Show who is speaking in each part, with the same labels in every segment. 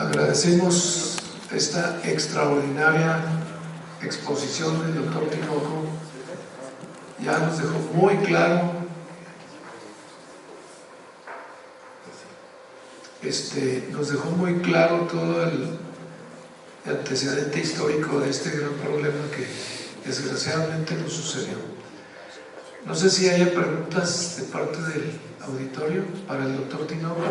Speaker 1: Agradecemos esta extraordinaria exposición del doctor Tinoco. Ya nos dejó muy claro todo el antecedente histórico de este gran problema que desgraciadamente nos sucedió. No sé si haya preguntas de parte del auditorio para el doctor Tinoco.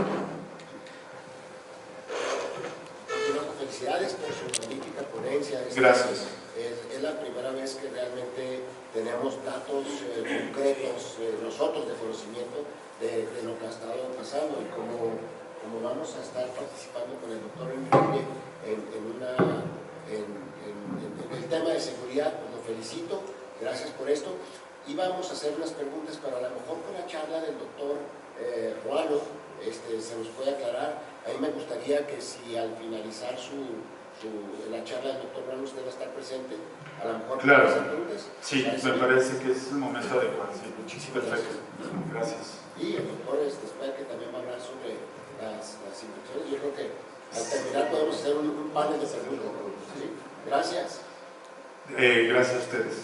Speaker 2: Felicidades por su magnífica ponencia.
Speaker 3: Gracias.
Speaker 2: Es la primera vez que realmente tenemos datos concretos, nosotros de conocimiento de lo que ha estado pasando, y como vamos a estar participando con el doctor Enrique en el tema de seguridad, pues lo felicito, gracias por esto. Y vamos a hacer unas preguntas, pero a lo mejor con la charla del doctor Ruano se nos puede aclarar. A mí me gustaría que si al finalizar la charla del doctor Ruano usted va a estar presente, a lo mejor
Speaker 3: claro.
Speaker 2: hacer preguntas.
Speaker 3: Sí, me parece que es el momento adecuado. Sí, muchísimas gracias. Gracias.
Speaker 2: Y el doctor espera que también va a hablar sobre las infecciones. Yo creo que al terminar podemos hacer un panel de preguntas. ¿Sí? Gracias.
Speaker 3: Gracias a ustedes.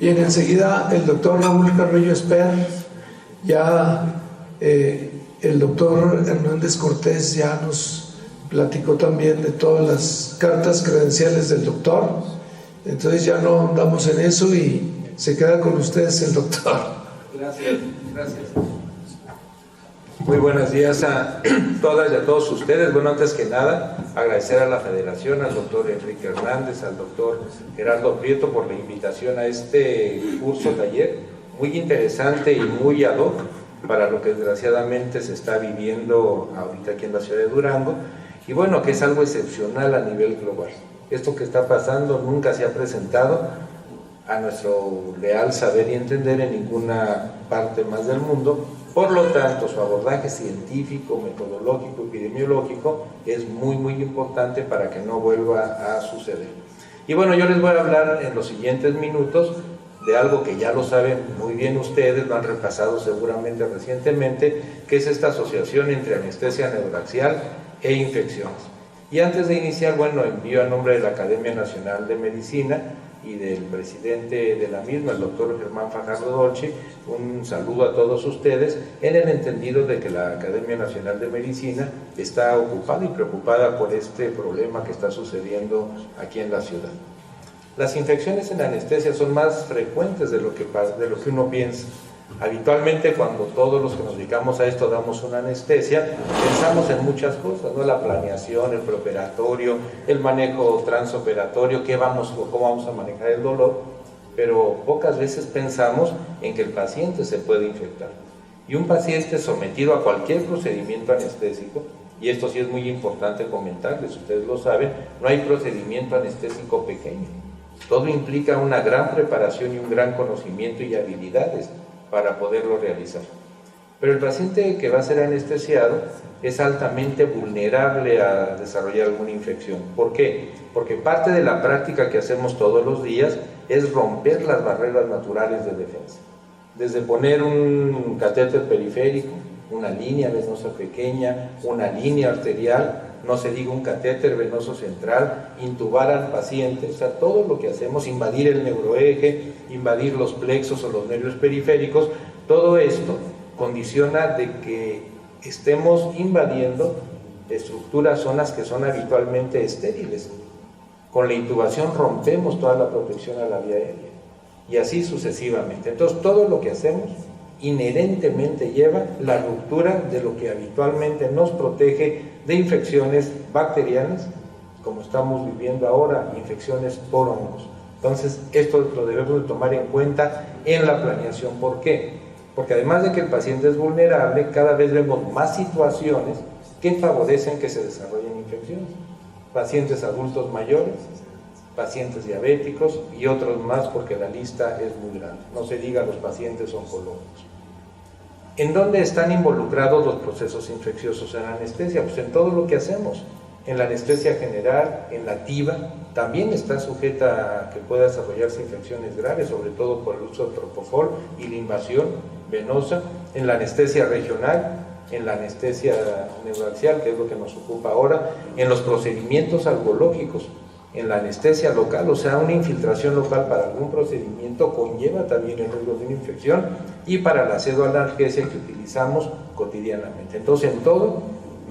Speaker 1: Bien, enseguida el doctor Raúl Carrillo Esper, ya el doctor Hernández Cortés ya nos platicó también de todas las cartas credenciales del doctor, entonces ya no andamos en eso y se queda con ustedes el doctor.
Speaker 4: Gracias. Muy buenos días a todas y a todos ustedes. Bueno, antes que nada, agradecer a la Federación, al doctor Enrique Hernández, al doctor Gerardo Prieto por la invitación a este curso taller, muy interesante y muy ad hoc para lo que desgraciadamente se está viviendo ahorita aquí en la ciudad de Durango, y bueno, que es algo excepcional a nivel global. Esto que está pasando nunca se ha presentado, a nuestro real saber y entender, en ninguna parte más del mundo. Por lo tanto, su abordaje científico, metodológico, epidemiológico es muy importante para que no vuelva a suceder. Y bueno, yo les voy a hablar en los siguientes minutos de algo que ya lo saben muy bien ustedes, lo han repasado seguramente recientemente, que es esta asociación entre anestesia neuroaxial e infecciones. Y antes de iniciar, bueno, envío a nombre de la Academia Nacional de Medicina y del presidente de la misma, el doctor Germán Fajardo Dolci, un saludo a todos ustedes, en el entendido de que la Academia Nacional de Medicina está ocupada y preocupada por este problema que está sucediendo aquí en la ciudad. Las infecciones en anestesia son más frecuentes de lo que uno piensa. Habitualmente, cuando todos los que nos dedicamos a esto damos una anestesia, pensamos en muchas cosas, ¿no? La planeación, el preoperatorio, el manejo transoperatorio, cómo vamos a manejar el dolor, pero pocas veces pensamos en que el paciente se puede infectar. Y un paciente sometido a cualquier procedimiento anestésico, y esto sí es muy importante comentarles, ustedes lo saben, no hay procedimiento anestésico pequeño. Todo implica una gran preparación y un gran conocimiento y habilidades para poderlo realizar. Pero el paciente que va a ser anestesiado es altamente vulnerable a desarrollar alguna infección. ¿Por qué? Porque parte de la práctica que hacemos todos los días es romper las barreras naturales de defensa. Desde poner un catéter periférico, una línea venosa pequeña, una línea arterial, no se diga un catéter venoso central, intubar al paciente, o sea, todo lo que hacemos, invadir el neuroeje, invadir los plexos o los nervios periféricos, todo esto condiciona de que estemos invadiendo estructuras, zonas que son habitualmente estériles. Con la intubación rompemos toda la protección a la vía aérea y así sucesivamente. Entonces, todo lo que hacemos inherentemente lleva la ruptura de lo que habitualmente nos protege de infecciones bacterianas, como estamos viviendo ahora, infecciones por hongos. Entonces, esto lo debemos de tomar en cuenta en la planeación. ¿Por qué? Porque además de que el paciente es vulnerable, cada vez vemos más situaciones que favorecen que se desarrollen infecciones. Pacientes adultos mayores, pacientes diabéticos y otros más, porque la lista es muy grande. No se diga los pacientes oncológicos. ¿En dónde están involucrados los procesos infecciosos en la anestesia? Pues en todo lo que hacemos. En la anestesia general, en la TIVA, también está sujeta a que pueda desarrollarse infecciones graves, sobre todo por el uso de propofol y la invasión venosa. En la anestesia regional, en la anestesia neuroaxial, que es lo que nos ocupa ahora, en los procedimientos algológicos, en la anestesia local, o sea, una infiltración local para algún procedimiento conlleva también el riesgo de una infección, y para la pseudoanalgesia que utilizamos cotidianamente. Entonces, en todo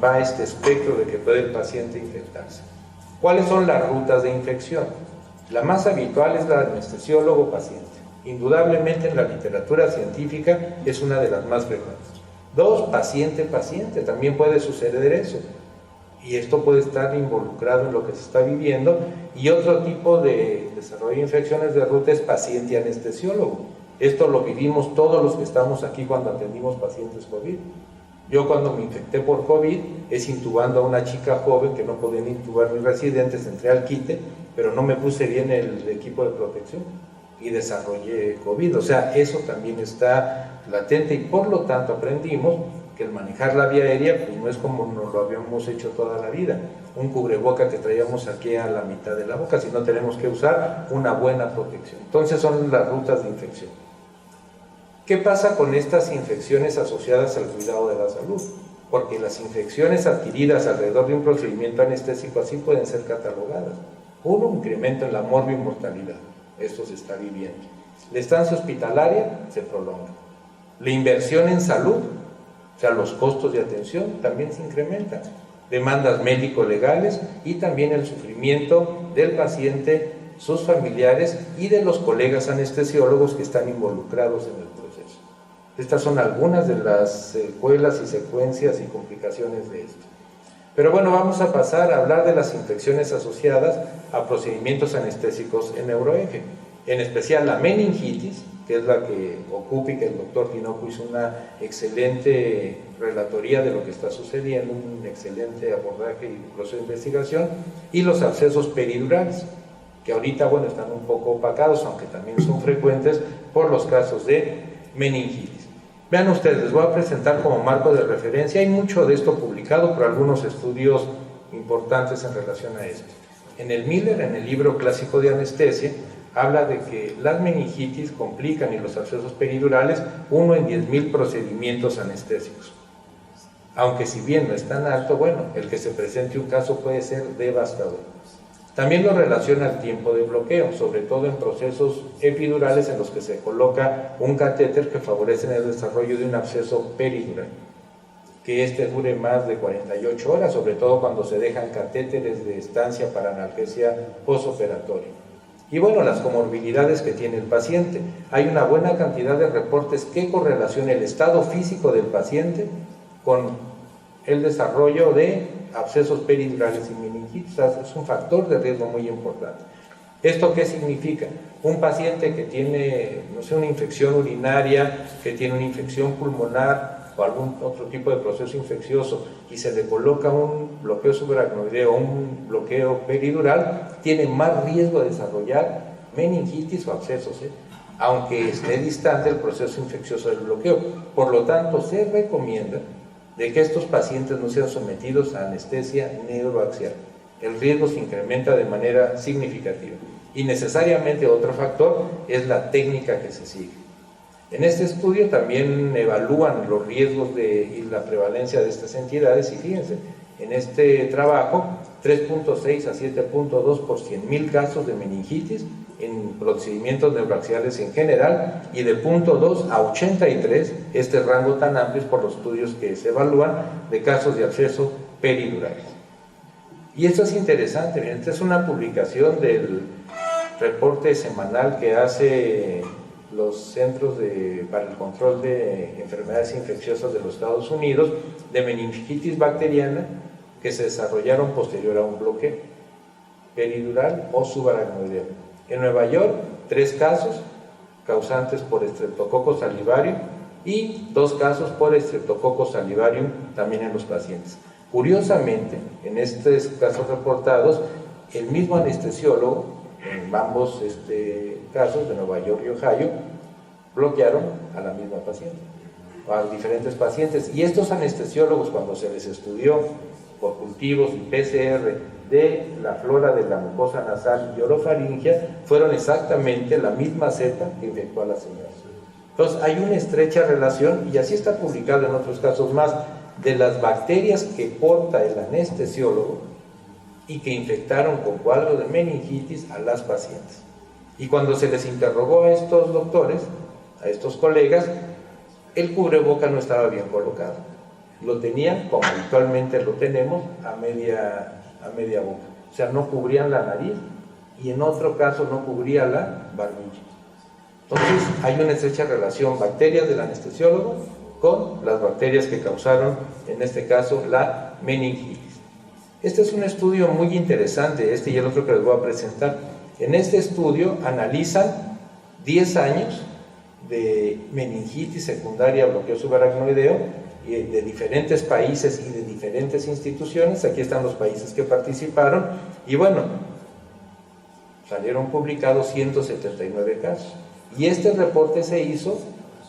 Speaker 4: va este espectro de que puede el paciente infectarse. ¿Cuáles son las rutas de infección? La más habitual es la anestesiólogo-paciente. Indudablemente en la literatura científica es una de las más frecuentes. 2, paciente-paciente, también puede suceder eso. Y esto puede estar involucrado en lo que se está viviendo. Y otro tipo de desarrollo de infecciones de ruta es paciente-anestesiólogo. Esto lo vivimos todos los que estamos aquí cuando atendimos pacientes COVID. Yo cuando me infecté por COVID, es intubando a una chica joven que no podían intubar mis residentes, entré al quite, pero no me puse bien el equipo de protección y desarrollé COVID. O sea, eso también está latente y por lo tanto aprendimos que el manejar la vía aérea pues no es como nos lo habíamos hecho toda la vida, un cubreboca que traíamos aquí a la mitad de la boca, sino tenemos que usar una buena protección. Entonces son las rutas de infección. ¿Qué pasa con estas infecciones asociadas al cuidado de la salud? Porque las infecciones adquiridas alrededor de un procedimiento anestésico así pueden ser catalogadas. Uno, incremento en la morbimortalidad, esto se está viviendo. La estancia hospitalaria se prolonga. La inversión en salud, o sea, los costos de atención también se incrementan. Demandas médico-legales y también el sufrimiento del paciente, sus familiares y de los colegas anestesiólogos que están involucrados en el proceso. Estas son algunas de las secuelas y secuencias y complicaciones de esto. Pero bueno, vamos a pasar a hablar de las infecciones asociadas a procedimientos anestésicos en neuroeje. En especial la meningitis, que es la que ocupa y que el doctor Tinoco hizo una excelente relatoría de lo que está sucediendo, un excelente abordaje y proceso de investigación, y los abscesos peridurales, que ahorita, bueno, están un poco opacados, aunque también son frecuentes por los casos de meningitis. Vean ustedes, les voy a presentar como marco de referencia, hay mucho de esto publicado por algunos estudios importantes en relación a esto. En el Miller, en el libro clásico de anestesia, habla de que las meningitis complican y los abscesos peridurales 1 en 10,000 procedimientos anestésicos. Aunque si bien no es tan alto, bueno, el que se presente un caso puede ser devastador. También lo relaciona al tiempo de bloqueo, sobre todo en procesos epidurales en los que se coloca un catéter que favorece el desarrollo de un absceso peridural. Que este dure más de 48 horas, sobre todo cuando se dejan catéteres de estancia para analgesia postoperatoria. Y bueno, las comorbilidades que tiene el paciente. Hay una buena cantidad de reportes que correlacionan el estado físico del paciente con el desarrollo de abscesos peridurales y meningitis. Es un factor de riesgo muy importante. ¿Esto qué significa? Un paciente que tiene, no sé, una infección urinaria, que tiene una infección pulmonar o algún otro tipo de proceso infeccioso y se le coloca un bloqueo subaracnoideo o un bloqueo peridural, tiene más riesgo de desarrollar meningitis o abscesos, aunque esté distante el proceso infeccioso del bloqueo. Por lo tanto, se recomienda de que estos pacientes no sean sometidos a anestesia neuroaxial. El riesgo se incrementa de manera significativa. Y necesariamente otro factor es la técnica que se sigue. En este estudio también evalúan los riesgos y la prevalencia de estas entidades y fíjense, en este trabajo 3.6 a 7.2 por 100,000 casos de meningitis en procedimientos neuroaxiales en general y de 0.2 a 83, este rango tan amplio es por los estudios que se evalúan de casos de absceso peridurales. Y esto es interesante, miren, esta es una publicación del reporte semanal que hace los Centros para el Control de Enfermedades Infecciosas de los Estados Unidos de meningitis bacteriana que se desarrollaron posterior a un bloqueo peridural o subaracnoideo. En Nueva York, 3 casos causantes por Streptococcus salivarium y 2 casos por Streptococcus salivarium también en los pacientes. Curiosamente, en estos casos reportados, el mismo anestesiólogo, en ambos casos de Nueva York y Ohio, bloquearon a la misma paciente, a diferentes pacientes. Y estos anestesiólogos, cuando se les estudió por cultivos y PCR de la flora de la mucosa nasal y orofaringia, fueron exactamente la misma cepa que infectó a la señora. Entonces, hay una estrecha relación, y así está publicado en otros casos más, de las bacterias que porta el anestesiólogo y que infectaron con cuadro de meningitis a las pacientes. Y cuando se les interrogó a estos doctores, a estos colegas, el cubreboca no estaba bien colocado. Lo tenían, como habitualmente lo tenemos, a media boca. O sea, no cubrían la nariz y en otro caso no cubría la barbilla. Entonces, hay una estrecha relación bacterias del anestesiólogo con las bacterias que causaron, en este caso, la meningitis. Este es un estudio muy interesante, este y el otro que les voy a presentar. En este estudio analizan 10 años de meningitis secundaria a bloqueo subaracnoideo de diferentes países y de diferentes instituciones. Aquí están los países que participaron y bueno, salieron publicados 179 casos. Y este reporte se hizo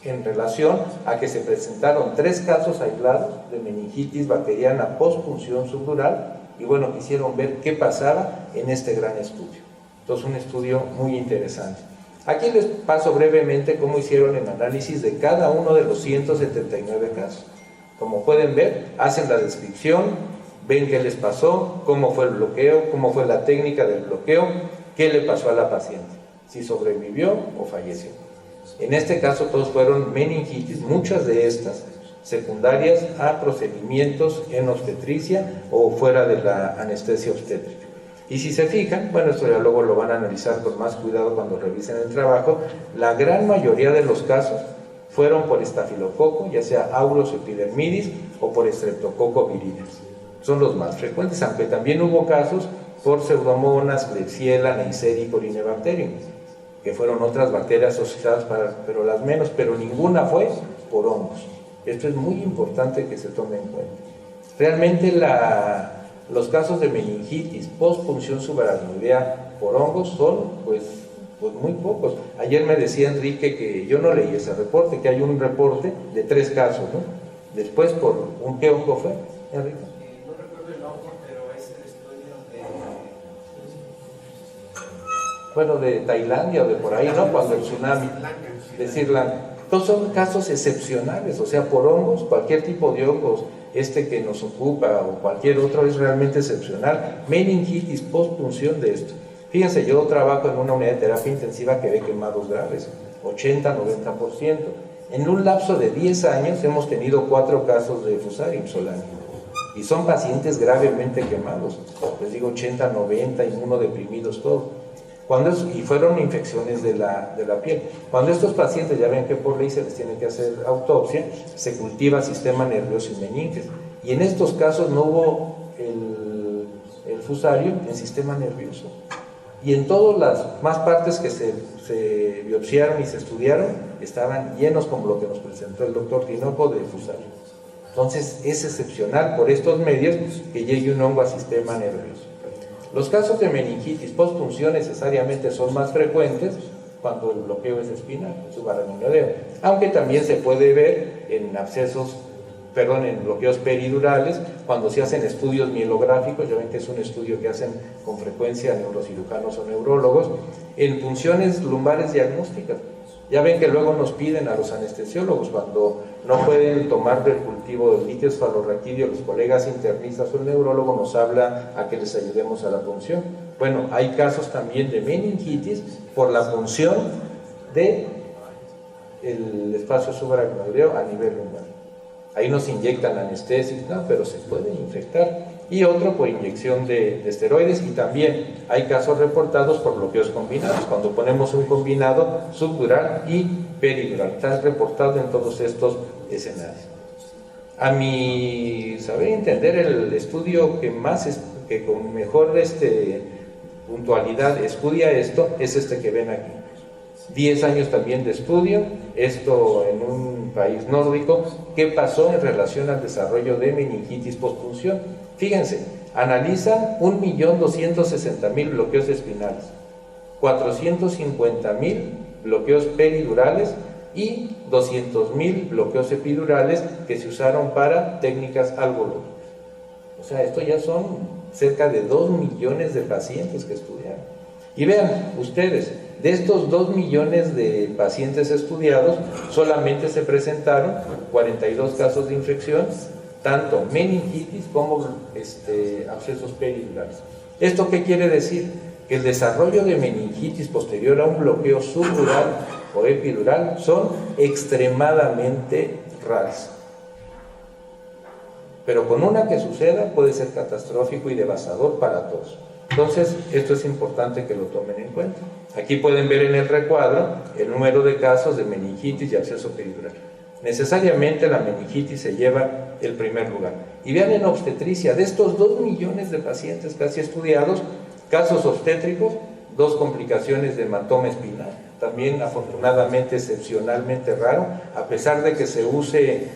Speaker 4: en relación a que se presentaron 3 casos aislados de meningitis bacteriana postpunción subdural y bueno, quisieron ver qué pasaba en este gran estudio. Entonces, un estudio muy interesante. Aquí les paso brevemente cómo hicieron el análisis de cada uno de los 179 casos. Como pueden ver, hacen la descripción, ven qué les pasó, cómo fue el bloqueo, cómo fue la técnica del bloqueo, qué le pasó a la paciente, si sobrevivió o falleció. En este caso todos fueron meningitis, muchas de estas secundarias a procedimientos en obstetricia o fuera de la anestesia obstétrica. Y si se fijan, bueno, esto ya luego lo van a analizar con más cuidado cuando revisen el trabajo, la gran mayoría de los casos fueron por estafilococo, ya sea aureus epidermidis o por Streptococcus viridis. Son los más frecuentes, aunque también hubo casos por Pseudomonas, Klebsiella, Neisseria y Corynebacterium, que fueron otras bacterias asociadas, pero las menos, pero ninguna fue por hongos. Esto es muy importante que se tome en cuenta. Realmente los casos de meningitis postpunción subaracnoidea por hongos son pues muy pocos. Ayer me decía Enrique que yo no leí ese reporte, que hay un reporte de 3 casos, ¿no? Después por ¿qué hongo fue, Enrique?
Speaker 5: No recuerdo el hongo, pero es el estudio
Speaker 4: bueno, de Tailandia o de por ahí, ¿no? Cuando el tsunami de Sri Lanka. Entonces son casos excepcionales, o sea, por hongos, cualquier tipo de hongos, que nos ocupa o cualquier otro es realmente excepcional. Meningitis postpunción de esto. Fíjense, yo trabajo en una unidad de terapia intensiva que ve quemados graves, 80-90%. En un lapso de 10 años hemos tenido 4 casos de Fusarium solani. Y son pacientes gravemente quemados, les digo 80-90, inmunodeprimidos, todo. Y fueron infecciones de la piel. Cuando estos pacientes ya ven que por ley se les tiene que hacer autopsia, se cultiva sistema nervioso y meninges. Y en estos casos no hubo el Fusarium en sistema nervioso. Y en todas las más partes que se biopsiaron y se estudiaron, estaban llenos como lo que nos presentó el doctor Tinoco de Fusarium. Entonces es excepcional por estos medios que llegue un hongo al sistema nervioso. Los casos de meningitis postpunción necesariamente son más frecuentes cuando el bloqueo es espinal, subaracnoideo, aunque también se puede ver en en bloqueos peridurales, cuando se hacen estudios mielográficos, ya ven que es un estudio que hacen con frecuencia neurocirujanos o neurólogos, en punciones lumbares diagnósticas. Ya ven que luego nos piden a los anestesiólogos, cuando no pueden tomar del cultivo del litio esfalorraquídeo, los colegas internistas o el neurólogo nos habla a que les ayudemos a la punción. Bueno, hay casos también de meningitis por la punción del espacio subaracnoideo a nivel lumbar. ahí nos inyectan anestesia, no, pero se puede infectar. Y otro por inyección de esteroides, y también hay casos reportados por bloqueos combinados, cuando ponemos un combinado subdural y peridural. Está reportado en todos estos escenarios. A mi saber entender, el estudio que con mejor puntualidad estudia esto es este que ven aquí. 10 años también de estudio, esto en un país nórdico. ¿Qué pasó en relación al desarrollo de meningitis postpunción? Fíjense, analizan 1.260.000 bloqueos espinales, 450.000 bloqueos peridurales y 200.000 bloqueos epidurales que se usaron para técnicas algo lógicas. O sea, esto ya son cerca de 2 millones de pacientes que estudiaron. Y vean ustedes, de estos 2 millones de pacientes estudiados, solamente se presentaron 42 casos de infección, tanto meningitis como abscesos peridurales. ¿Esto qué quiere decir? Que el desarrollo de meningitis posterior a un bloqueo subdural o epidural son extremadamente raros. Pero con una que suceda puede ser catastrófico y devastador para todos. Entonces, esto es importante que lo tomen en cuenta. Aquí pueden ver en el recuadro el número de casos de meningitis y absceso peridural. Necesariamente la meningitis se lleva el primer lugar. Y vean en obstetricia, de estos 2 millones de pacientes casi estudiados, casos obstétricos, 2 complicaciones de hematoma espinal, también afortunadamente excepcionalmente raro, a pesar de que se use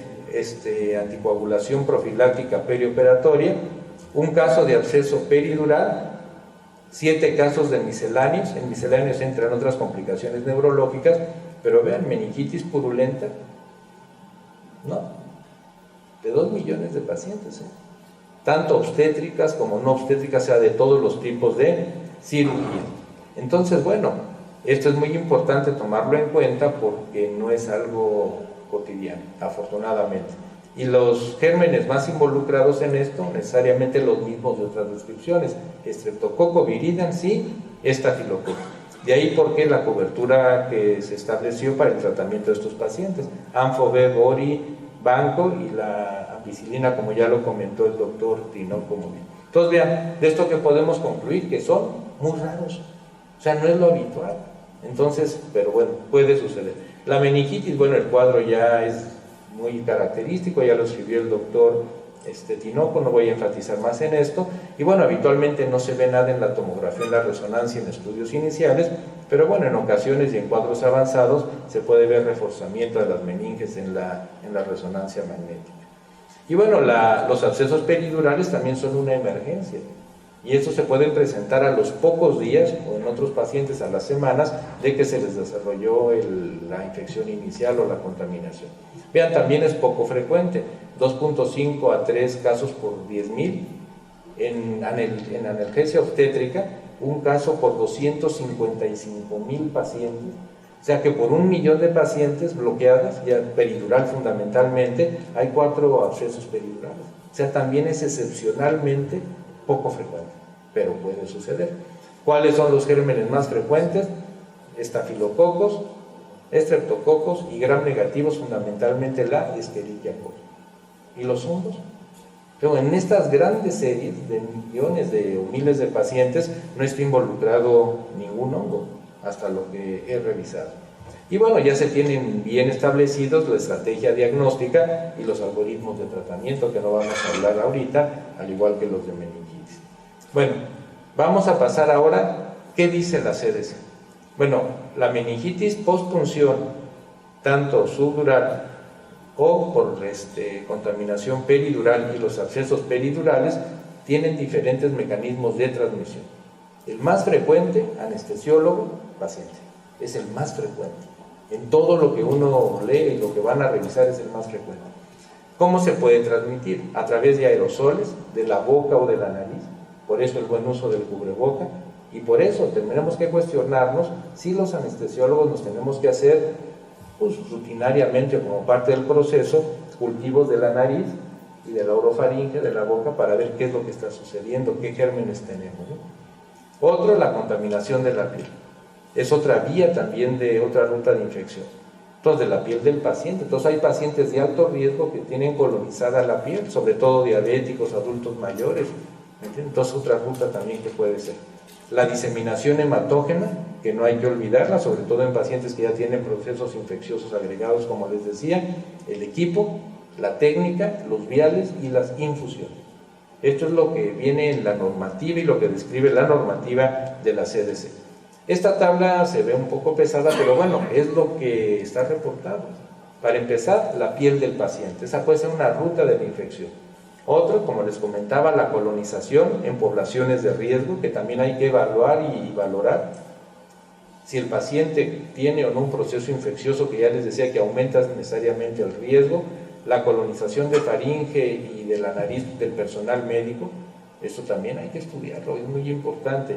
Speaker 4: anticoagulación profiláctica perioperatoria, un caso de absceso peridural, 7 casos de misceláneos. En misceláneos entran otras complicaciones neurológicas, pero vean, meningitis purulenta, no, de 2 millones de pacientes, tanto obstétricas como no obstétricas, o sea, de todos los tipos de cirugía. Entonces, bueno, esto es muy importante tomarlo en cuenta porque no es algo cotidiano, afortunadamente. Y los gérmenes más involucrados en esto, necesariamente los mismos de otras descripciones: Streptococcus viridans y Staphylococcus. De ahí porque la cobertura que se estableció para el tratamiento de estos pacientes: Anfovec, Bori, Banco y la ampicilina, como ya lo comentó el doctor Tinoco muy bien. Entonces vean, de esto que podemos concluir que son muy raros, o sea, no es lo habitual. Entonces, pero bueno, puede suceder. La meningitis, bueno, el cuadro ya es muy característico, ya lo escribió el doctor Tinoco, no voy a enfatizar más en esto. Y bueno, habitualmente no se ve nada en la tomografía, en la resonancia, en estudios iniciales, pero bueno, en ocasiones y en cuadros avanzados se puede ver reforzamiento de las meninges en la resonancia magnética. Y bueno, los abscesos peridurales también son una emergencia, y estos se pueden presentar a los pocos días o en otros pacientes a las semanas de que se les desarrolló la infección inicial o la contaminación. Vean, también es poco frecuente, 2.5 a 3 casos por 10.000. En analgesia obstétrica, un caso por 255.000 pacientes. O sea que por 1 millón de pacientes bloqueadas, ya peridural fundamentalmente, hay 4 abscesos peridurales. O sea, también es excepcionalmente poco frecuente, pero puede suceder. ¿Cuáles son los gérmenes más frecuentes? Estafilococos, estreptococos y gram negativos, fundamentalmente la Escherichia coli. ¿Y los hongos? Pero en estas grandes series de millones o miles de pacientes no está involucrado ningún hongo, hasta lo que he revisado. Y bueno, ya se tienen bien establecidos la estrategia diagnóstica y los algoritmos de tratamiento, que no vamos a hablar ahorita, al igual que los de meningitis. Bueno, vamos a pasar ahora, ¿qué dice la CDC? Bueno, la meningitis postpunción, tanto subdural o por contaminación peridural y los abscesos peridurales, tienen diferentes mecanismos de transmisión. El más frecuente, anestesiólogo, paciente, es el más frecuente. En todo lo que uno lee y lo que van a revisar es el más frecuente. ¿Cómo se puede transmitir? A través de aerosoles, de la boca o de la nariz. Por eso el buen uso del cubreboca. Y por eso tendremos que cuestionarnos si los anestesiólogos nos tenemos que hacer, pues, rutinariamente o como parte del proceso, cultivos de la nariz y de la orofaringe, de la boca, para ver qué es lo que está sucediendo, qué gérmenes tenemos, ¿no? Otro, la contaminación de la piel. Es otra vía también de otra ruta de infección. Entonces, de la piel del paciente. Entonces, hay pacientes de alto riesgo que tienen colonizada la piel, sobre todo diabéticos, adultos mayores. ¿Me entiendes? Entonces, otra ruta también que puede ser. La diseminación hematógena, que no hay que olvidarla, sobre todo en pacientes que ya tienen procesos infecciosos agregados, como les decía, el equipo, la técnica, los viales y las infusiones. Esto es lo que viene en la normativa y lo que describe la normativa de la CDC. Esta tabla se ve un poco pesada, pero bueno, es lo que está reportado. Para empezar, la piel del paciente. Esa puede ser una ruta de la infección. Otro, como les comentaba, la colonización en poblaciones de riesgo, que también hay que evaluar y valorar. Si el paciente tiene o no un proceso infeccioso, que ya les decía que aumenta necesariamente el riesgo. La colonización de faringe y de la nariz del personal médico, eso también hay que estudiarlo, es muy importante.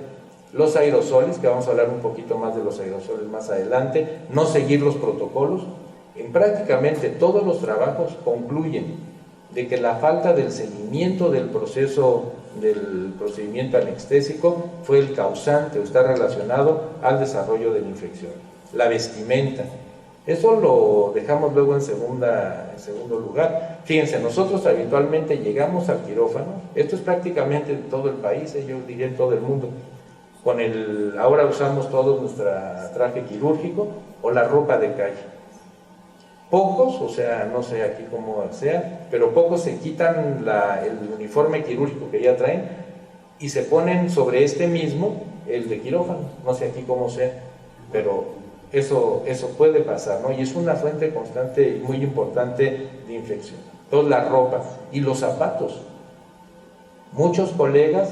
Speaker 4: Los aerosoles, que vamos a hablar un poquito más de los aerosoles más adelante, no seguir los protocolos. En prácticamente todos los trabajos concluyen de que la falta del seguimiento del proceso del procedimiento anestésico fue el causante o está relacionado al desarrollo de la infección. La vestimenta, eso lo dejamos luego en segundo lugar. Fíjense, nosotros habitualmente llegamos al quirófano, esto es prácticamente en todo el país, yo diría en todo el mundo, ahora usamos todo nuestro traje quirúrgico o la ropa de calle. Pocos, o sea, no sé aquí cómo sea, pero pocos se quitan el uniforme quirúrgico que ya traen y se ponen sobre este mismo el de quirófano, no sé aquí cómo sea, pero eso puede pasar, ¿no? Y es una fuente constante y muy importante de infección. Entonces, la ropa y los zapatos. Muchos colegas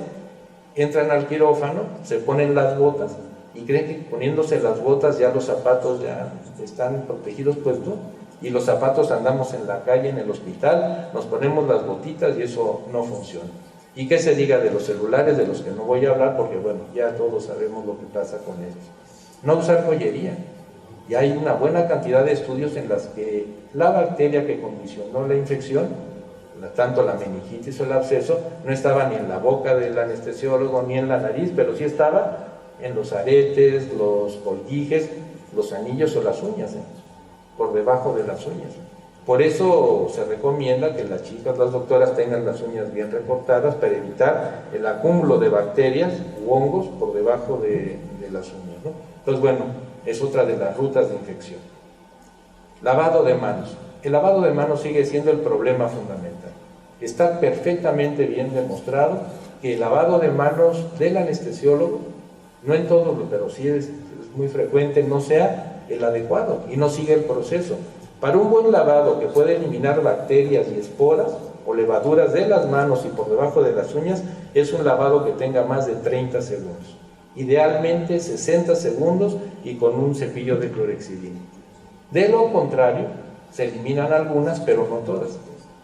Speaker 4: entran al quirófano, se ponen las botas y creen que poniéndose las botas ya los zapatos ya están protegidos, pues no. Y los zapatos andamos en la calle, en el hospital, nos ponemos las botitas y eso no funciona. Y qué se diga de los celulares, de los que no voy a hablar, porque bueno, ya todos sabemos lo que pasa con ellos. No usar joyería. Y hay una buena cantidad de estudios en las que la bacteria que condicionó la infección, tanto la meningitis o el absceso, no estaba ni en la boca del anestesiólogo ni en la nariz, pero sí estaba en los aretes, los colguijes, los anillos o las uñas, por debajo de las uñas. Por eso se recomienda que las chicas, las doctoras, tengan las uñas bien recortadas para evitar el acúmulo de bacterias u hongos por debajo de las uñas, ¿no? Entonces, bueno, es otra de las rutas de infección. Lavado de manos. El lavado de manos sigue siendo el problema fundamental. Está perfectamente bien demostrado que el lavado de manos del anestesiólogo, no en todos, pero sí es muy frecuente, no sea el adecuado y no sigue el proceso. Para un buen lavado que puede eliminar bacterias y esporas o levaduras de las manos y por debajo de las uñas, es un lavado que tenga más de 30 segundos. Idealmente 60 segundos y con un cepillo de clorexidina. De lo contrario, se eliminan algunas, pero no todas.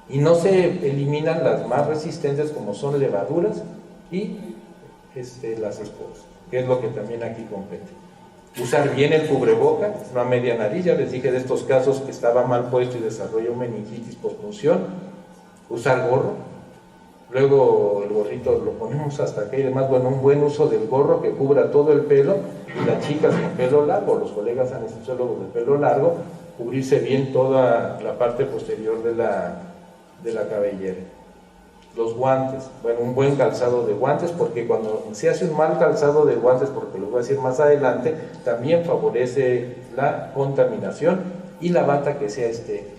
Speaker 4: Y no se eliminan las más resistentes, como son levaduras y las esporas, que es lo que también aquí compete. Usar bien el cubreboca, no a media nariz, ya les dije de estos casos que estaba mal puesto y desarrolló meningitis postpunción. Usar gorro, luego el gorrito lo ponemos hasta acá y demás, bueno, un buen uso del gorro que cubra todo el pelo, y las chicas con pelo largo, los colegas anestesiólogos de pelo largo, cubrirse bien toda la parte posterior de la cabellera. Los guantes, bueno, un buen calzado de guantes, porque cuando se hace un mal calzado de guantes, porque lo voy a decir más adelante, también favorece la contaminación. Y la bata que sea estéril.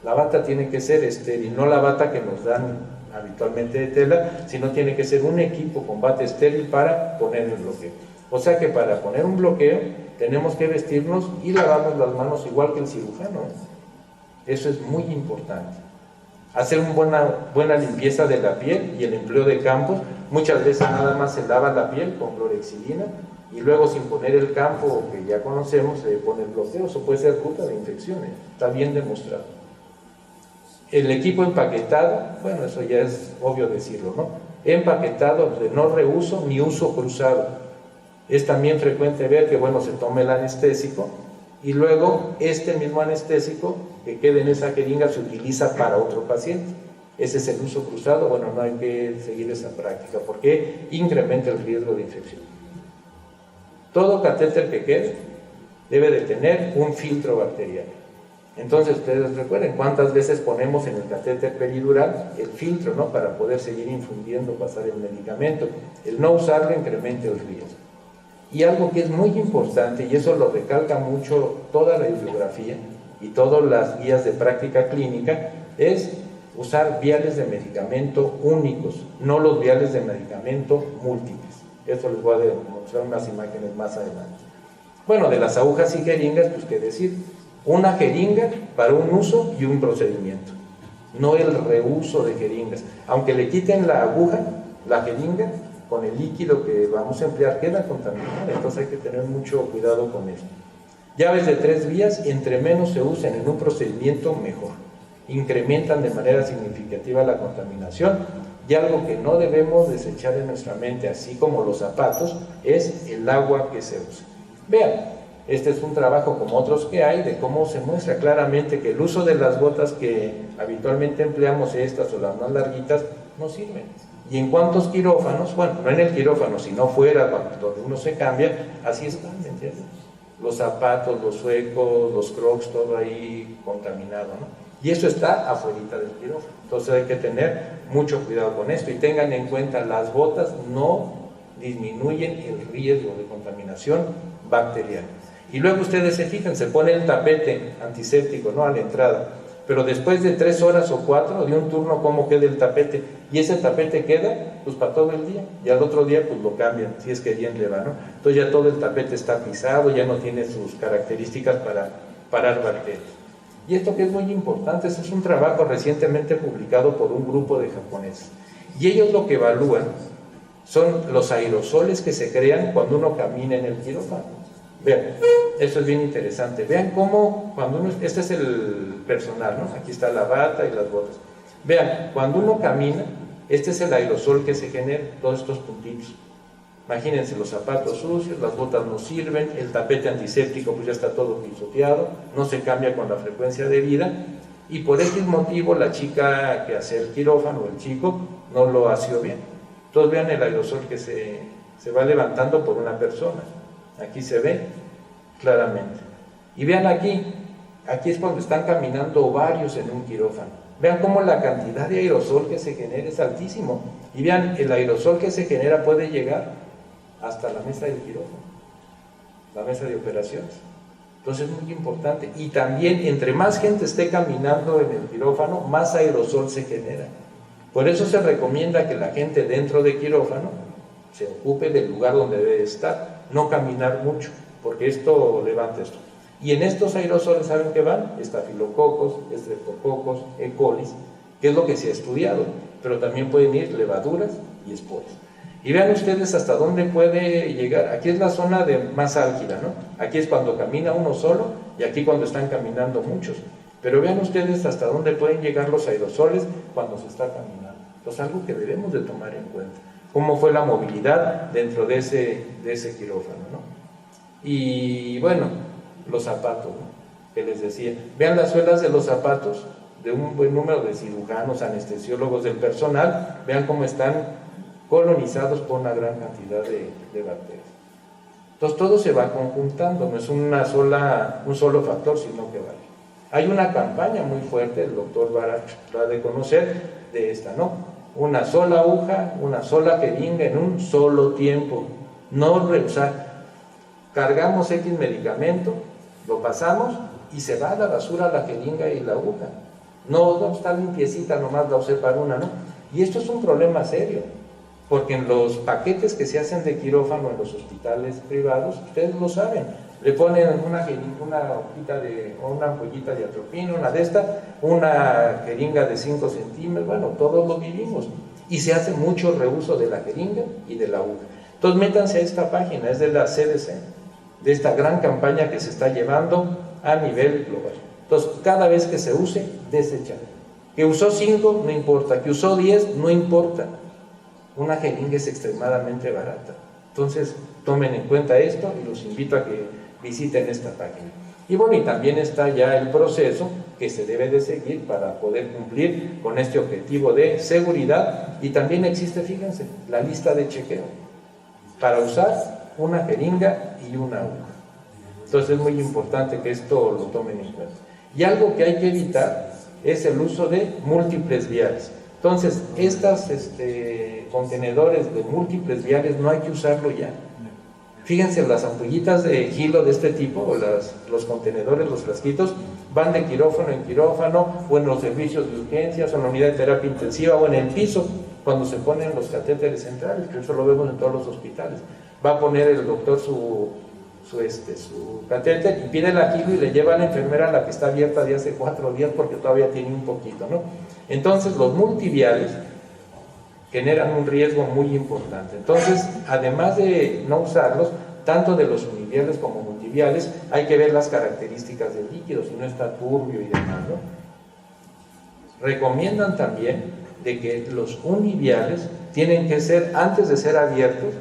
Speaker 4: La bata tiene que ser estéril, no la bata que nos dan habitualmente de tela, sino tiene que ser un equipo con bata estéril para poner el bloqueo. O sea que para poner un bloqueo tenemos que vestirnos y lavarnos las manos igual que el cirujano. Eso es muy importante. Hacer una buena limpieza de la piel y el empleo de campos. Muchas veces nada más se lava la piel con clorexidina y luego, sin poner el campo que ya conocemos, se pone el bloqueo. Eso puede ser ruta de infecciones, está bien demostrado. El equipo empaquetado, bueno, eso ya es obvio decirlo, ¿no? Empaquetado de no reuso ni uso cruzado. Es también frecuente ver que, bueno, se toma el anestésico y luego este mismo anestésico que quede en esa jeringa se utiliza para otro paciente. Ese es el uso cruzado. Bueno, no hay que seguir esa práctica porque incrementa el riesgo de infección. Todo catéter que quede debe de tener un filtro bacteriano. Entonces ustedes recuerden cuántas veces ponemos en el catéter peridural el filtro, ¿no? Para poder seguir infundiendo, pasar el medicamento. El no usarlo incrementa el riesgo. Y algo que es muy importante, y eso lo recalca mucho toda la bibliografía y todas las guías de práctica clínica, es usar viales de medicamento únicos, no los viales de medicamento múltiples. Eso les voy a mostrar unas imágenes más adelante. Bueno, de las agujas y jeringas, pues qué decir, una jeringa para un uso y un procedimiento, no el reuso de jeringas. Aunque le quiten la aguja, la jeringa, con el líquido que vamos a emplear queda contaminado, entonces hay que tener mucho cuidado con esto. Llaves de 3 vías, entre menos se usen en un procedimiento, mejor. Incrementan de manera significativa la contaminación, y algo que no debemos desechar de nuestra mente, así como los zapatos, es el agua que se usa. Vean, este es un trabajo como otros que hay, de cómo se muestra claramente que el uso de las botas que habitualmente empleamos, estas o las más larguitas, no sirven. Y en cuántos quirófanos, bueno, no en el quirófano, sino fuera, donde uno se cambia, así están, ¿me entiendes? Los zapatos, los suecos, los crocs, todo ahí contaminado, ¿no? Y eso está afuera del quirófano. Entonces hay que tener mucho cuidado con esto y tengan en cuenta, las botas no disminuyen el riesgo de contaminación bacteriana. Y luego ustedes se fijan, se pone el tapete antiséptico, ¿no? A la entrada. Pero después de 3 horas o 4 de un turno, ¿cómo queda el tapete? Y ese tapete queda pues para todo el día, y al otro día pues lo cambian, si es que bien le va, ¿no? Entonces ya todo el tapete está pisado, ya no tiene sus características para parar bacterias. Y esto que es muy importante, este es un trabajo recientemente publicado por un grupo de japoneses. Y ellos lo que evalúan son los aerosoles que se crean cuando uno camina en el quirófano. Vean, eso es bien interesante. Vean cómo, cuando uno, este es el personal, ¿no? Aquí está la bata y las botas. Vean, cuando uno camina, este es el aerosol que se genera, todos estos puntitos. Imagínense, los zapatos sucios, las botas no sirven, el tapete antiséptico pues ya está todo pisoteado, no se cambia con la frecuencia debida, y por X motivo la chica que hace el quirófano, el chico, no lo asió bien. Entonces vean el aerosol que se va levantando por una persona. Aquí se ve claramente. Y vean aquí es cuando están caminando varios en un quirófano. Vean cómo la cantidad de aerosol que se genera es altísimo. Y vean, el aerosol que se genera puede llegar hasta la mesa del quirófano, la mesa de operaciones. Entonces es muy importante. Y también, entre más gente esté caminando en el quirófano, más aerosol se genera. Por eso se recomienda que la gente dentro de quirófano se ocupe del lugar donde debe estar, no caminar mucho, porque esto levanta esto. Y en estos aerosoles, ¿saben qué van? Estafilococos, estreptococos, E. coli, que es lo que se ha estudiado, pero también pueden ir levaduras y esporas. Y vean ustedes hasta dónde puede llegar. Aquí es la zona más álgida, ¿no? Aquí es cuando camina uno solo y aquí cuando están caminando muchos. Pero vean ustedes hasta dónde pueden llegar los aerosoles cuando se está caminando. Entonces, algo que debemos de tomar en cuenta. Cómo fue la movilidad dentro de ese quirófano, ¿no? Y bueno, los zapatos, ¿no? Que les decía. Vean las suelas de los zapatos de un buen número de cirujanos, anestesiólogos del personal. Vean cómo están colonizados por una gran cantidad de bacterias. Entonces todo se va conjuntando, no es un solo factor, sino que vale. Hay una campaña muy fuerte, el doctor Barak va de conocer de esta, ¿no? Una sola aguja, una sola jeringa en un solo tiempo. No rehusar. Cargamos X medicamento, lo pasamos y se va a la basura la jeringa y la aguja. No está limpiecita, nomás la usé para una, ¿no? Y esto es un problema serio. Porque en los paquetes que se hacen de quirófano en los hospitales privados, ustedes lo saben, le ponen una hojita una ampollita de atropina, una jeringa de 5 centímetros, bueno, todos lo vivimos. Y se hace mucho reuso de la jeringa y de la aguja. Entonces métanse a esta página, es de la CDC, de esta gran campaña que se está llevando a nivel global. Entonces, cada vez que se use, desechar. Que usó 5, no importa, que usó 10, no importa. Una jeringa es extremadamente barata. Entonces, tomen en cuenta esto y los invito a que visiten esta página. Y bueno, y también está ya el proceso que se debe de seguir para poder cumplir con este objetivo de seguridad. Y también existe, fíjense, la lista de chequeo para usar una jeringa y una aguja. Entonces es muy importante que esto lo tomen en cuenta. Y algo que hay que evitar es el uso de múltiples viales. Entonces, estos contenedores de múltiples viales no hay que usarlo ya. Fíjense, las ampollitas de Gilo de este tipo, o los contenedores, los frasquitos, van de quirófano en quirófano, o en los servicios de urgencias, o en la unidad de terapia intensiva, o en el piso, cuando se ponen los catéteres centrales, que eso lo vemos en todos los hospitales. Va a poner el doctor su catéter y pide la Gilo y le lleva a la enfermera la que está abierta de hace 4 días porque todavía tiene un poquito, ¿no? Entonces, los multiviales generan un riesgo muy importante. Entonces, además de no usarlos, tanto de los univiales como multiviales, hay que ver las características del líquido, si no está turbio y demás, ¿no? Recomiendan también de que los univiales tienen que ser, antes de ser abiertos,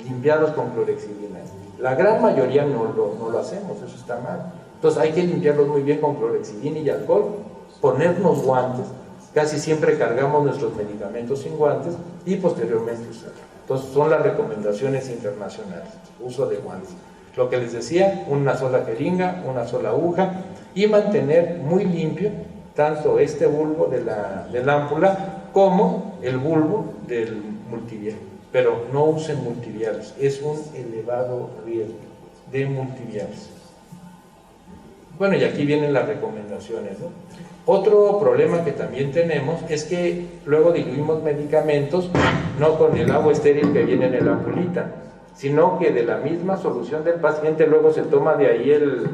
Speaker 4: limpiados con clorexidina. La gran mayoría no lo hacemos, eso está mal. Entonces hay que limpiarlos muy bien con clorexidina y alcohol, ponernos guantes. Casi siempre cargamos nuestros medicamentos sin guantes y posteriormente usarlos. Entonces son las recomendaciones internacionales, uso de guantes. Lo que les decía, una sola jeringa, una sola aguja y mantener muy limpio tanto este bulbo de la ámpula como el bulbo del multivial. Pero no usen multiviales, es un elevado riesgo de multiviales. Bueno, y aquí vienen las recomendaciones, ¿no? Otro problema que también tenemos es que luego diluimos medicamentos no con el agua estéril que viene en la ampulita, sino que de la misma solución del paciente luego se toma de ahí el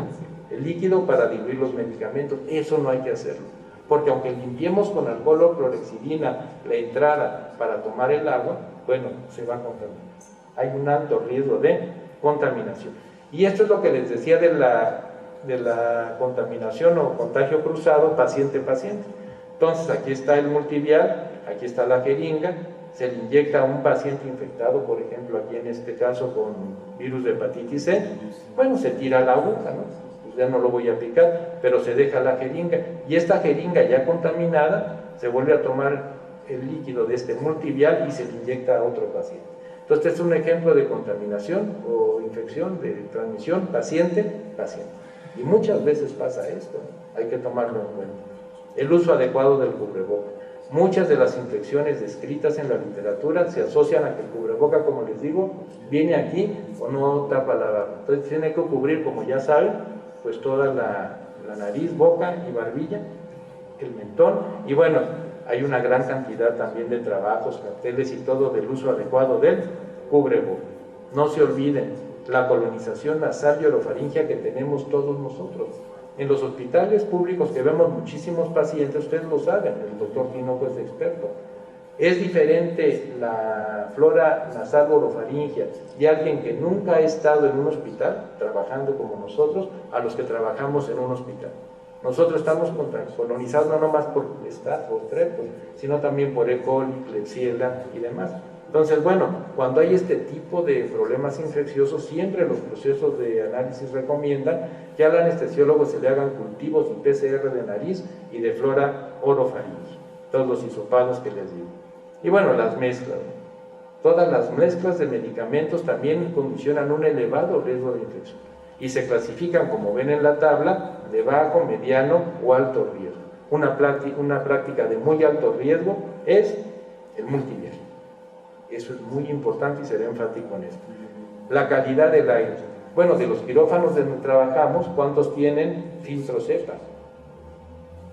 Speaker 4: líquido para diluir los medicamentos. Eso no hay que hacerlo, porque aunque limpiemos con alcohol o clorexidina la entrada para tomar el agua, bueno, se va a contaminar. Hay un alto riesgo de contaminación. Y esto es lo que les decía de la contaminación o contagio cruzado paciente-paciente. Entonces, aquí está el multivial, aquí está la jeringa, se le inyecta a un paciente infectado, por ejemplo, aquí en este caso con virus de hepatitis C, bueno, se tira la aguja, ¿no? Ya no lo voy a aplicar, pero se deja la jeringa, y esta jeringa ya contaminada, se vuelve a tomar el líquido de este multivial y se le inyecta a otro paciente. Entonces, este es un ejemplo de contaminación o infección de transmisión paciente-paciente. Y muchas veces pasa esto, ¿no? Hay que tomarlo en cuenta. El uso adecuado del cubreboca. Muchas de las infecciones descritas en la literatura se asocian a que el cubreboca, como les digo, viene aquí o no tapa la barba. Entonces tiene que cubrir, como ya saben, pues toda la nariz, boca y barbilla, el mentón. Y bueno, hay una gran cantidad también de trabajos, carteles y todo del uso adecuado del cubreboca. No se olviden la colonización nasal y orofaringia que tenemos todos nosotros. En los hospitales públicos que vemos muchísimos pacientes, ustedes lo saben, el doctor Tinoco es experto. Es diferente la flora nasal orofaringia de alguien que nunca ha estado en un hospital trabajando como nosotros a los que trabajamos en un hospital. Nosotros estamos colonizados no nomás por Staph, por Streptococcus, sino también por E. coli, Klebsiella y demás. Entonces, bueno, cuando hay este tipo de problemas infecciosos, siempre los procesos de análisis recomiendan que al anestesiólogo se le hagan cultivos y PCR de nariz y de flora orofaringe, todos los hisopados que les digo. Y bueno, las mezclas, ¿no? Todas las mezclas de medicamentos también condicionan un elevado riesgo de infección y se clasifican, como ven en la tabla, de bajo, mediano o alto riesgo. Una práctica de muy alto riesgo es el multivial. Eso es muy importante y seré enfático en esto. La calidad del aire. Bueno, de los quirófanos donde trabajamos, ¿cuántos tienen filtro cepa?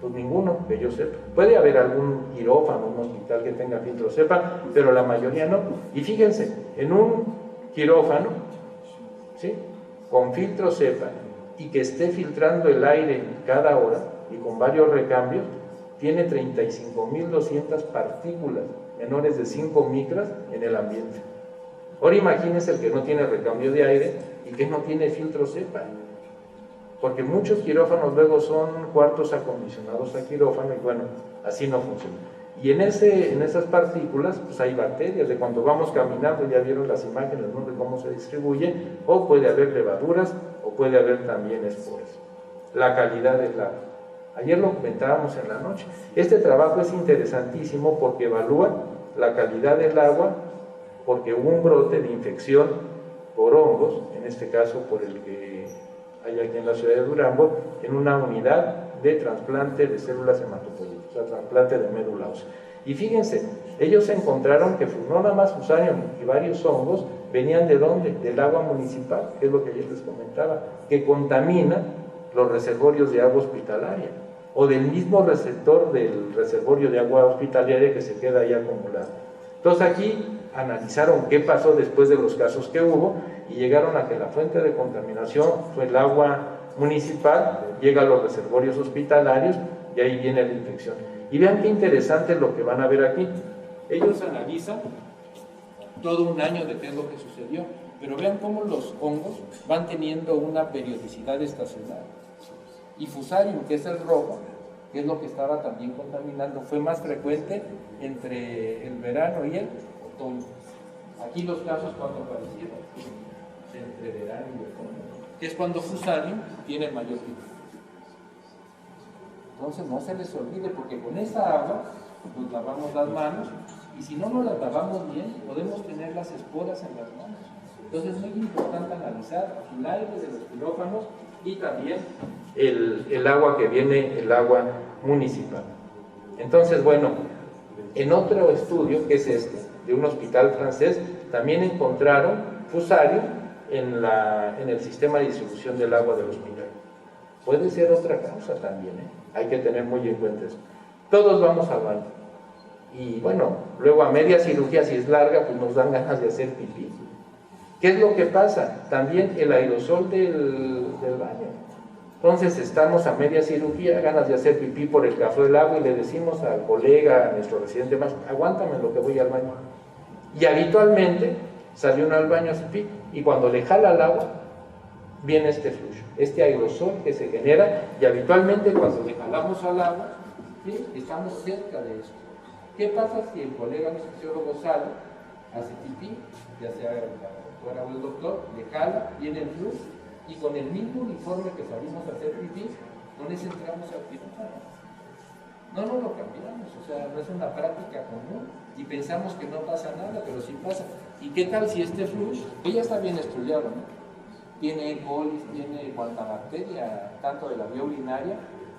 Speaker 4: Pues ninguno, que yo sepa. Puede haber algún quirófano, un hospital que tenga filtro cepa, pero la mayoría no. Y fíjense, en un quirófano, ¿sí?, con filtro cepa y que esté filtrando el aire cada hora y con varios recambios, tiene 35.200 partículas menores de 5 micras en el ambiente. Ahora imagínense el que no tiene recambio de aire y que no tiene filtro cepa, porque muchos quirófanos luego son cuartos acondicionados a quirófano y bueno, así no funciona. Y en esas partículas pues hay bacterias, de cuando vamos caminando, ya vieron las imágenes, ¿no?, de cómo se distribuye, o puede haber levaduras o puede haber también esporas. La calidad del agua. Ayer lo comentábamos en la noche. Este trabajo es interesantísimo porque evalúa la calidad del agua, porque hubo un brote de infección por hongos, en este caso por el que hay aquí en la ciudad de Durango, en una unidad de trasplante de células hematopoyéticas, o sea, trasplante de médula ósea. Y fíjense, ellos encontraron que no nada más Fusarium y varios hongos venían ¿de dónde? Del agua municipal, que es lo que yo les comentaba, que contamina los reservorios de agua hospitalaria, o del mismo receptor del reservorio de agua hospitalaria que se queda ahí acumulado. Entonces aquí analizaron qué pasó después de los casos que hubo y llegaron a que la fuente de contaminación fue el agua municipal, llega a los reservorios hospitalarios y ahí viene la infección. Y vean qué interesante lo que van a ver aquí. Ellos analizan todo un año de qué es lo que sucedió, pero vean cómo los hongos van teniendo una periodicidad estacional. Y Fusarium, que es el rojo, que es lo que estaba también contaminando, fue más frecuente entre el verano y el otoño. Aquí los casos cuando aparecieron, entre verano y otoño, que es cuando Fusarium tiene mayor pico. Entonces no se les olvide, porque con esa agua nos lavamos las manos, y si no nos las lavamos bien, podemos tener las esporas en las manos. Entonces es muy importante analizar el aire de los quirófanos y también el agua que viene, el agua municipal. Entonces, bueno, en otro estudio, que es este, de un hospital francés, también encontraron Fusarium en el sistema de distribución del agua del hospital. Puede ser otra causa también, hay que tener muy en cuenta eso. Todos vamos al baño. Y bueno, luego a media cirugía, si es larga, pues nos dan ganas de hacer pipí. ¿Qué es lo que pasa? También el aerosol del baño. Entonces estamos a media cirugía, ganas de hacer pipí por el café del agua, y le decimos al colega, a nuestro residente más, aguántame lo que voy al baño. Y habitualmente sale uno al baño a hacer pipí, y cuando le jala el agua, viene este flujo, este aerosol que se genera, y habitualmente cuando le jalamos al agua, ¿sí?, estamos cerca de esto. ¿Qué pasa si el colega anestesiólogo sale, hace pipí, ya sea la doctora o el doctor, le jala, viene el flujo, y con el mismo uniforme que salimos a hacer pipí, no les entramos al quirófano? No lo cambiamos, o sea, no es una práctica común, y pensamos que no pasa nada, pero sí pasa. ¿Y qué tal si este flujo, que ya está bien estudiado, ¿no?, tiene E. coli, tiene cuanta bacteria, tanto de la vía urinaria,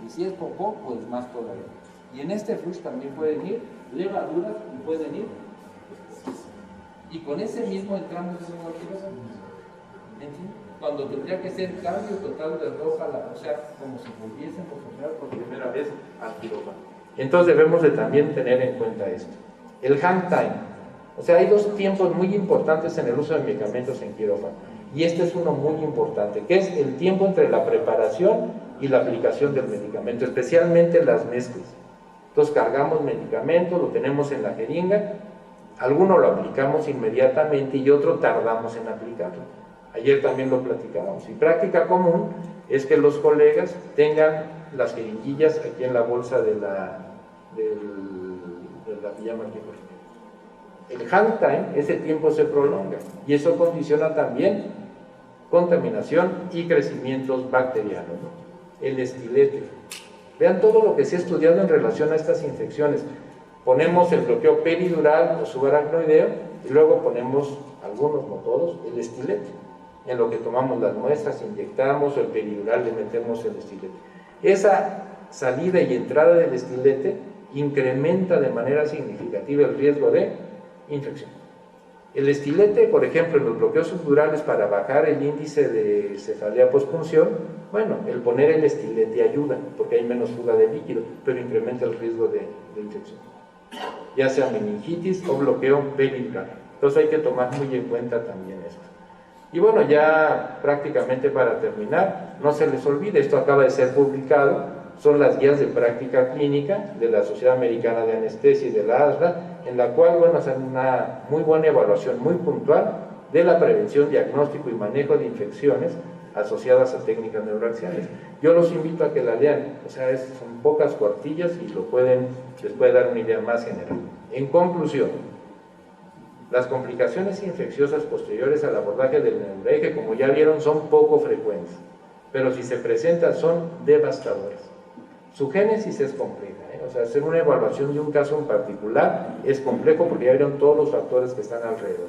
Speaker 4: y si es popó, pues más todavía. Y en este flujo también pueden ir levaduras y pueden ir, y con ese mismo entramos en un quirófano. ¿Entiendes? Cuando tendría que ser cambio total de ropa, o sea, como si volviésemos a entrar por primera vez al quirófano. Entonces debemos de también tener en cuenta esto. El hang time, o sea, hay dos tiempos muy importantes en el uso de medicamentos en quirófano, y este es uno muy importante, que es el tiempo entre la preparación y la aplicación del medicamento, especialmente las mezclas. Entonces cargamos medicamento, lo tenemos en la jeringa, alguno lo aplicamos inmediatamente y otro tardamos en aplicarlo. Ayer también lo platicábamos, y práctica común es que los colegas tengan las jeringuillas aquí en la bolsa de la pijama aquí. El hang time, ese tiempo se prolonga, y eso condiciona también contaminación y crecimientos bacterianos, ¿no? El estilete. Vean todo lo que se ha estudiado en relación a estas infecciones. Ponemos el bloqueo peridural o subaracnoideo, y luego ponemos, algunos, no todos, el estilete. En lo que tomamos las muestras, inyectamos, o el peridural le metemos el estilete. Esa salida y entrada del estilete incrementa de manera significativa el riesgo de infección. El estilete, por ejemplo, en los bloqueos subdurales para bajar el índice de cefalea postpunción, bueno, el poner el estilete ayuda, porque hay menos fuga de líquido, pero incrementa el riesgo de infección, ya sea meningitis o bloqueo peridural. Entonces hay que tomar muy en cuenta también esto. Y bueno, ya prácticamente para terminar, no se les olvide, esto acaba de ser publicado, son las guías de práctica clínica de la Sociedad Americana de Anestesia y de la ASRA, en la cual, bueno, hacen una muy buena evaluación, muy puntual, de la prevención, diagnóstico y manejo de infecciones asociadas a técnicas neuroaxiales. Yo los invito a que la lean, o sea, son pocas cuartillas y les puede dar una idea más general. En conclusión, las complicaciones infecciosas posteriores al abordaje del neuroeje, como ya vieron, son poco frecuentes, pero si se presentan son devastadoras. Su génesis es compleja, o sea, hacer una evaluación de un caso en particular es complejo porque ya vieron todos los factores que están alrededor.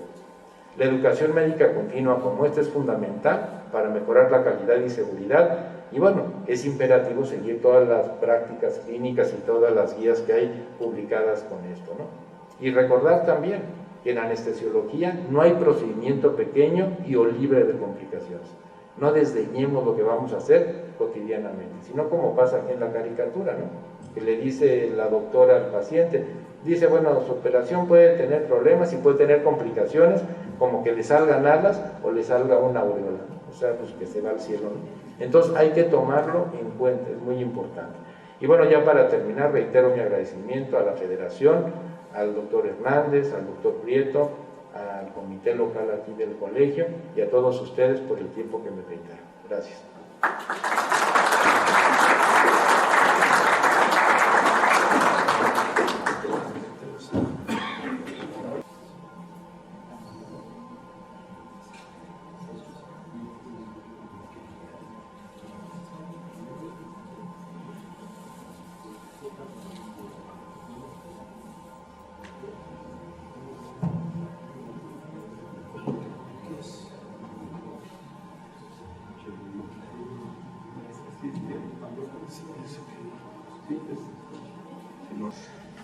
Speaker 4: La educación médica continua como esta es fundamental para mejorar la calidad y seguridad, y bueno, es imperativo seguir todas las prácticas clínicas y todas las guías que hay publicadas con esto, ¿no? Y recordar también que en anestesiología no hay procedimiento pequeño y o libre de complicaciones. No desdeñemos lo que vamos a hacer cotidianamente, sino como pasa aquí en la caricatura, ¿no? Que le dice la doctora al paciente, dice, bueno, su operación puede tener problemas y puede tener complicaciones, como que le salgan alas o le salga una aureola, ¿no? O sea, pues que se va al cielo, ¿no? Entonces hay que tomarlo en cuenta, es muy importante. Y bueno, ya para terminar, reitero mi agradecimiento a la Federación, al doctor Hernández, al doctor Prieto, al comité local aquí del colegio y a todos ustedes por el tiempo que me brindaron. Gracias.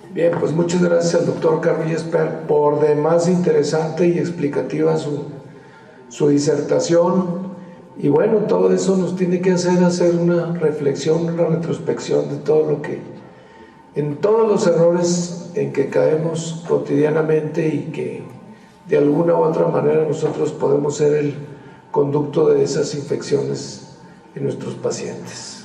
Speaker 1: Bien, pues muchas gracias al doctor Carrillo Esper por demás interesante y explicativa su disertación. Y bueno, todo eso nos tiene que hacer una reflexión, una retrospección de todo lo que, en todos los errores en que caemos cotidianamente y que de alguna u otra manera nosotros podemos ser el conducto de esas infecciones en nuestros pacientes.